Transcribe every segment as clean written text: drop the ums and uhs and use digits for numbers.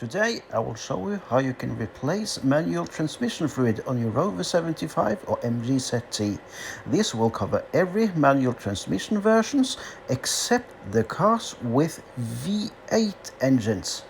Today I will show you how you can replace manual transmission fluid on your Rover 75 or MG ZT. This will cover every manual transmission versions except the cars with V8 engines.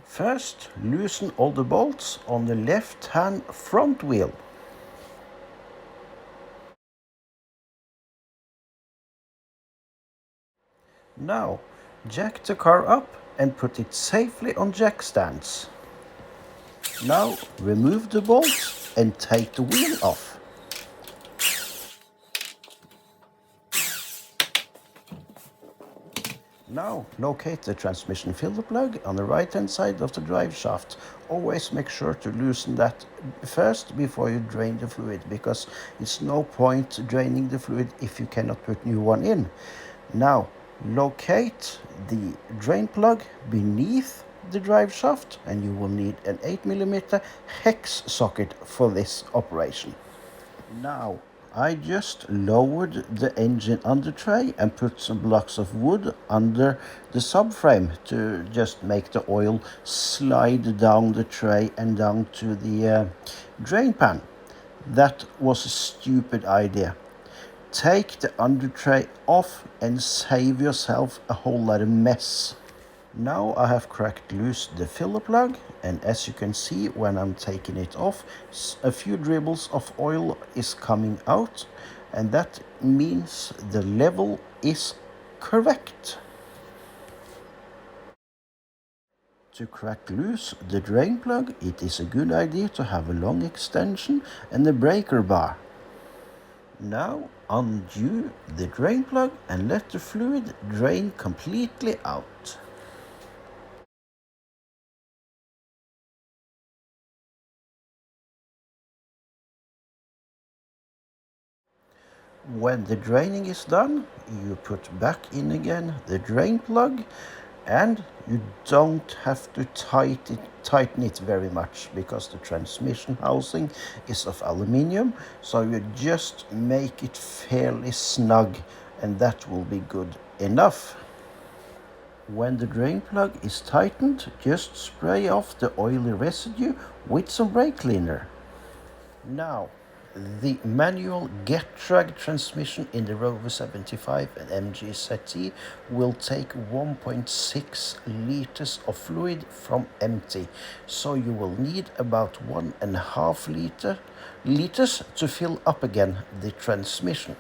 First, loosen all the bolts on the left-hand front wheel. Now, jack the car up and put it safely on jack stands. Now, remove the bolts and take the wheel off. Now, locate the transmission filter plug on the right-hand side of the drive shaft. Always make sure to loosen that first before you drain the fluid, because it's no point draining the fluid if you cannot put new one in. Now, locate the drain plug beneath the drive shaft, and you will need an 8mm hex socket for this operation. Now, I just lowered the engine under tray and put some blocks of wood under the subframe to just make the oil slide down the tray and down to the drain pan. That was a stupid idea. Take the under tray off and save yourself a whole lot of mess. Now I have cracked loose the filler plug, and as you can see when I'm taking it off, a few dribbles of oil is coming out, and that means the level is correct. To crack loose the drain plug, it is a good idea to have a long extension and a breaker bar. Now undo the drain plug and let the fluid drain completely out. When the draining is done, you put back in again the drain plug, and you don't have to tighten it very much because the transmission housing is of aluminium, so you just make it fairly snug, and that will be good enough. When the drain plug is tightened, just spray off the oily residue with some brake cleaner. Now, the manual Getrag transmission in the Rover 75 and MG ZT will take 1.6 liters of fluid from empty, so you will need about 1.5 liters to fill up again the transmission.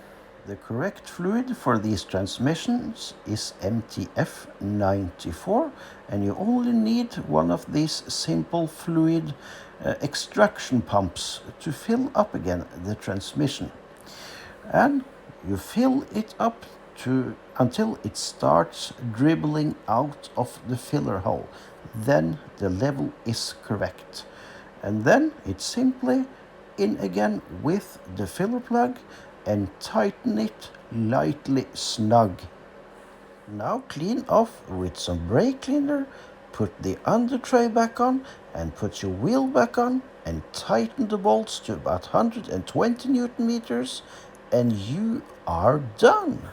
The correct fluid for these transmissions is MTF94, and you only need one of these simple fluid extraction pumps to fill up again the transmission. And you fill it up until it starts dribbling out of the filler hole. Then the level is correct. And then it's simply in again with the filler plug and tighten it lightly snug. Now clean off with some brake cleaner, put the under tray back on and put your wheel back on, and tighten the bolts to about 120 Newton meters, and you are done.